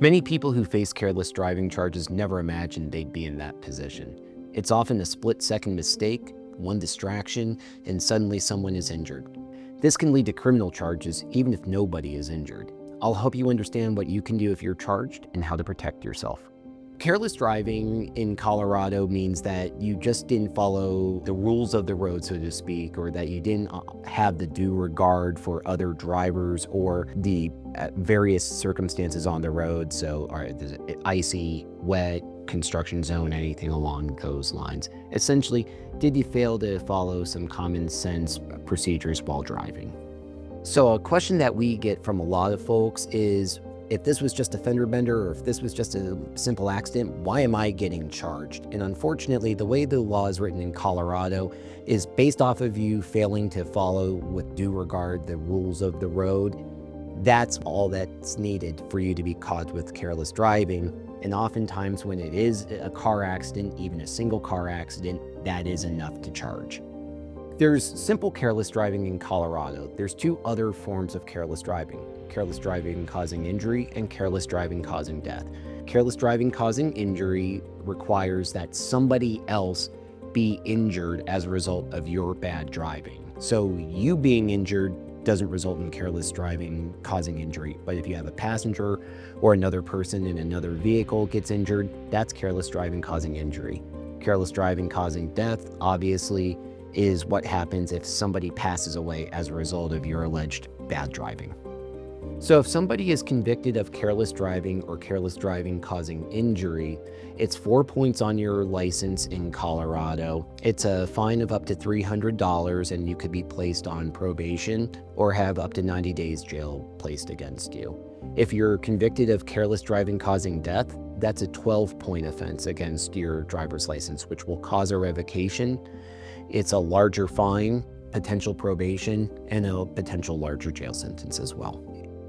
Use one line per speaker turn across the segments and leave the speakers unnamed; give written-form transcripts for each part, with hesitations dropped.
Many people who face careless driving charges never imagined they'd be in that position. It's often a split-second mistake, one distraction, and suddenly someone is injured. This can lead to criminal charges even if nobody is injured. I'll help you understand what you can do if you're charged and how to protect yourself. Careless driving in Colorado means that you just didn't follow the rules of the road, so to speak, or that you didn't have the due regard for other drivers or the various circumstances on the road. So, is it icy, wet, construction zone, anything along those lines. Essentially, did you fail to follow some common sense procedures while driving? So a question that we get from a lot of folks is, if this was just a fender bender or if this was just a simple accident, why am I getting charged? And unfortunately, the way the law is written in Colorado is based off of you failing to follow with due regard the rules of the road. That's all that's needed for you to be caught with careless driving. And oftentimes when it is a car accident, even a single car accident, that is enough to charge. There's simple careless driving in Colorado. There's two other forms of careless driving causing injury and careless driving causing death. Careless driving causing injury requires that somebody else be injured as a result of your bad driving. So you being injured doesn't result in careless driving causing injury. But if you have a passenger or another person in another vehicle gets injured, that's careless driving causing injury. Careless driving causing death, obviously, is what happens if somebody passes away as a result of your alleged bad driving. So if somebody is convicted of careless driving or careless driving causing injury, it's 4 points on your license in Colorado. It's a fine of up to $300 and you could be placed on probation or have up to 90 days jail placed against you. If you're convicted of careless driving causing death, that's a 12-point offense against your driver's license, which will cause a revocation. It's a larger fine, potential probation, and a potential larger jail sentence as well.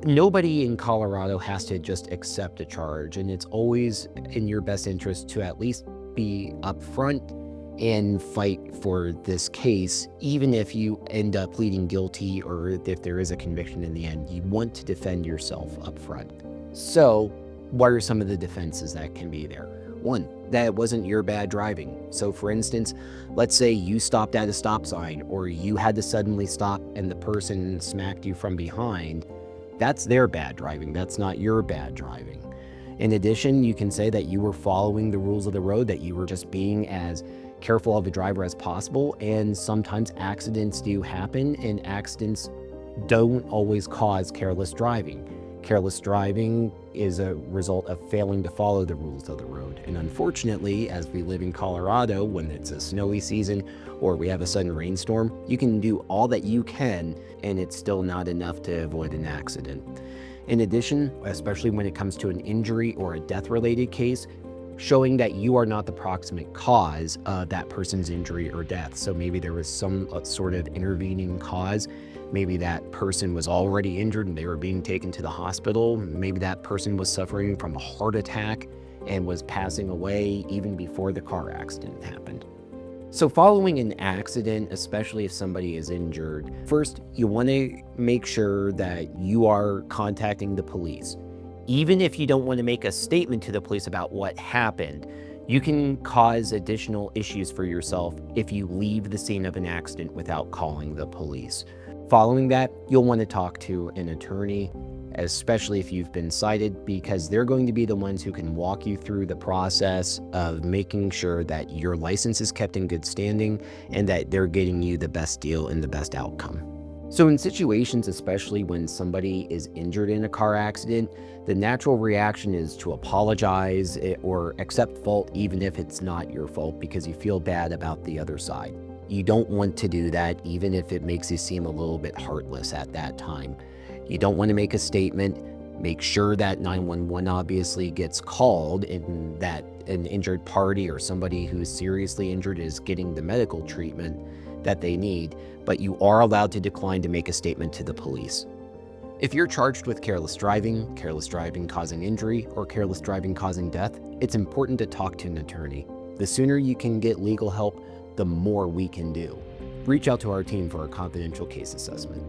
Nobody in Colorado has to just accept a charge, and it's always in your best interest to at least be upfront and fight for this case. Even if you end up pleading guilty or if there is a conviction in the end, you want to defend yourself upfront. So what are some of the defenses that can be there? One, that it wasn't your bad driving. So for instance, let's say you stopped at a stop sign or you had to suddenly stop and the person smacked you from behind. That's their bad driving. That's not your bad driving. In addition, you can say that you were following the rules of the road, that you were just being as careful of a driver as possible. And sometimes accidents do happen, and accidents don't always cause careless driving. Careless driving is a result of failing to follow the rules of the road. And unfortunately, as we live in Colorado, when it's a snowy season or we have a sudden rainstorm, you can do all that you can and it's still not enough to avoid an accident. In addition, especially when it comes to an injury or a death-related case, showing that you are not the proximate cause of that person's injury or death. So maybe there was some sort of intervening cause. Maybe that person was already injured and they were being taken to the hospital. Maybe that person was suffering from a heart attack and was passing away even before the car accident happened. So following an accident, especially if somebody is injured, first, you want to make sure that you are contacting the police. Even if you don't want to make a statement to the police about what happened, you can cause additional issues for yourself if you leave the scene of an accident without calling the police. Following that, you'll want to talk to an attorney, especially if you've been cited, because they're going to be the ones who can walk you through the process of making sure that your license is kept in good standing and that they're getting you the best deal and the best outcome. So in situations, especially when somebody is injured in a car accident, the natural reaction is to apologize or accept fault even if it's not your fault because you feel bad about the other side. You don't want to do that even if it makes you seem a little bit heartless at that time. You don't want to make a statement. Make sure that 911 obviously gets called and that an injured party or somebody who is seriously injured is getting the medical treatment that they need, but you are allowed to decline to make a statement to the police. If you're charged with careless driving causing injury, or careless driving causing death, it's important to talk to an attorney. The sooner you can get legal help, the more we can do. Reach out to our team for a confidential case assessment.